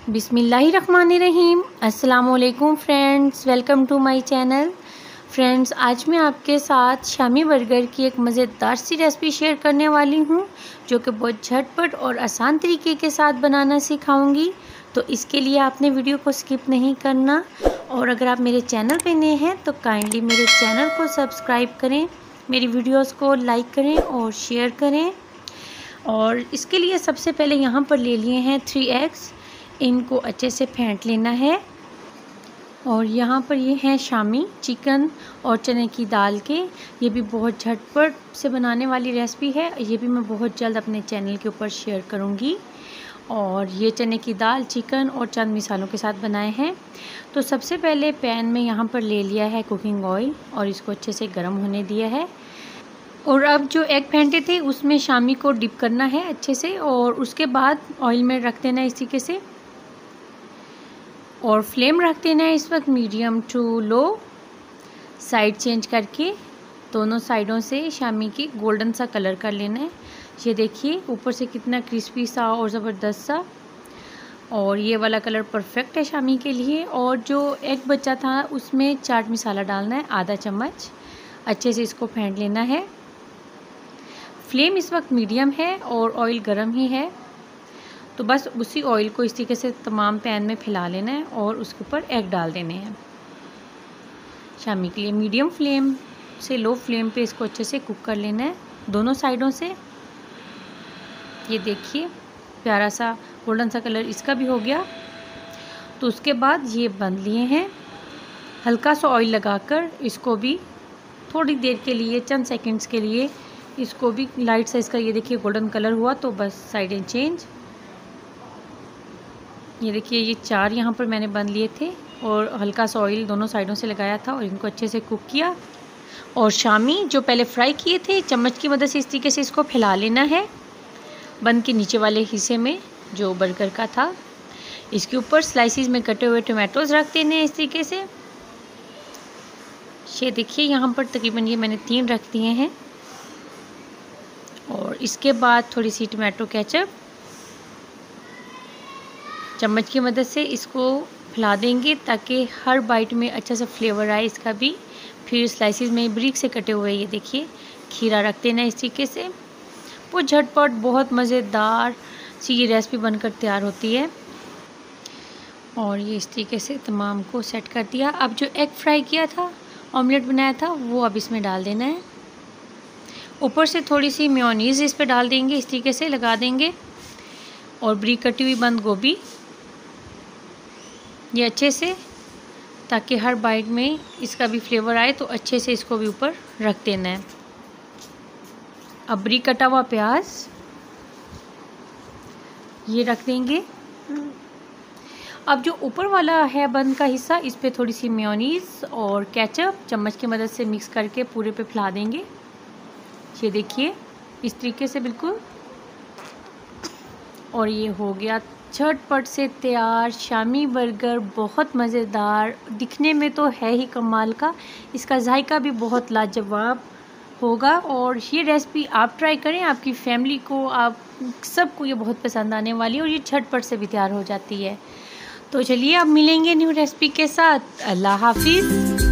बिस्मिल्लाहिर्रहमानिर्रहीम। अस्सलामुअलैकुम friends, welcome to my channel. Friends, आज मैं आपके साथ शामी बर्गर की एक मज़ेदार सी रेसिपी शेयर करने वाली हूँ, जो कि बहुत झटपट और आसान तरीके के साथ बनाना सिखाऊंगी। तो इसके लिए आपने वीडियो को स्किप नहीं करना, और अगर आप मेरे चैनल पे नए हैं तो काइंडली मेरे चैनल को सब्सक्राइब करें, मेरी वीडियोज़ को लाइक करें और शेयर करें। और इसके लिए सबसे पहले यहाँ पर ले लिए हैं 3 एग्स। इनको अच्छे से फेंट लेना है। और यहाँ पर ये हैं शामी चिकन और चने की दाल के। ये भी बहुत झटपट से बनाने वाली रेसिपी है। ये भी मैं बहुत जल्द अपने चैनल के ऊपर शेयर करूँगी। और ये चने की दाल, चिकन और चंद मिसालों के साथ बनाए हैं। तो सबसे पहले पैन में यहाँ पर ले लिया है कुकिंग ऑयल और इसको अच्छे से गर्म होने दिया है। और अब जो एग फेंटे थे उसमें शामी को डिप करना है अच्छे से, और उसके बाद ऑयल में रख देना है इस तरीके से। और फ्लेम रख देना है इस वक्त medium to low. Side change करके दोनों साइडों से शामी की गोल्डन सा कलर कर लेना है। ये देखिए ऊपर से कितना क्रिस्पी सा और ज़बरदस्त सा। और ये वाला कलर परफेक्ट है शामी के लिए। और जो एग बचा था उसमें चाट मसाला डालना है आधा चम्मच। अच्छे से इसको फेंट लेना है। फ्लेम इस वक्त मीडियम है और ऑयल गर्म ही है। तो बस उसी ऑयल को इस तरीके से तमाम पैन में फैला लेना है और उसके ऊपर एग डाल देने हैं। शामी के लिए मीडियम फ्लेम से लो फ्लेम पे इसको अच्छे से कुक कर लेना है दोनों साइडों से। ये देखिए प्यारा सा गोल्डन सा कलर इसका भी हो गया। तो उसके बाद ये बंद लिए हैं। हल्का सा ऑयल लगाकर इसको भी थोड़ी देर के लिए, चंद सेकंड्स के लिए इसको भी लाइट सा इसका ये देखिए गोल्डन कलर हुआ तो बस साइड एंड चेंज। ये देखिए ये 4 यहाँ पर मैंने बंद लिए थे और हल्का सा ऑयल दोनों साइडों से लगाया था और इनको अच्छे से कुक किया। और शामी जो पहले फ्राई किए थे चम्मच की मदद से इस तरीके से इसको फैला लेना है बन के नीचे वाले हिस्से में जो बर्गर का था। इसके ऊपर स्लाइसिस में कटे हुए टमाटोज़ रख देने हैं इस तरीके से। ये देखिए यहाँ पर तकरीबन ये मैंने 3 रख दिए हैं। और इसके बाद थोड़ी सी टमाटो केचप चम्मच की मदद से इसको फैला देंगे ताकि हर बाइट में अच्छा सा फ्लेवर आए इसका भी। फिर स्लाइसिस में बारीक से कटे हुए ये देखिए खीरा रख देना इस तरीके से। वो झटपट बहुत मज़ेदार सी ये रेसिपी बनकर तैयार होती है। और ये इस तरीके से तमाम को सेट कर दिया। अब जो एग फ्राई किया था, ऑमलेट बनाया था, वो अब इसमें डाल देना है। ऊपर से थोड़ी सी मेयोनीज़ इस पर डाल देंगे इस तरीके से लगा देंगे। और बारीक कटी हुई बंद गोभी ये अच्छे से, ताकि हर बाइट में इसका भी फ्लेवर आए तो अच्छे से इसको भी ऊपर रख देना है। अब बारीक कटा हुआ प्याज ये रख देंगे। अब जो ऊपर वाला है बंद का हिस्सा, इस पे थोड़ी सी मेयोनीज़ और केचप चम्मच की मदद से मिक्स करके पूरे पे फैला देंगे। ये देखिए इस तरीके से बिल्कुल। और ये हो गया झटपट से तैयार शामी बर्गर। बहुत मज़ेदार, दिखने में तो है ही कमाल का, इसका जायका भी बहुत लाजवाब होगा। और ये रेसिपी आप ट्राई करें, आपकी फैमिली को, आप सबको ये बहुत पसंद आने वाली है। और ये झटपट से भी तैयार हो जाती है। तो चलिए अब मिलेंगे न्यू रेसिपी के साथ। अल्लाह हाफिज़।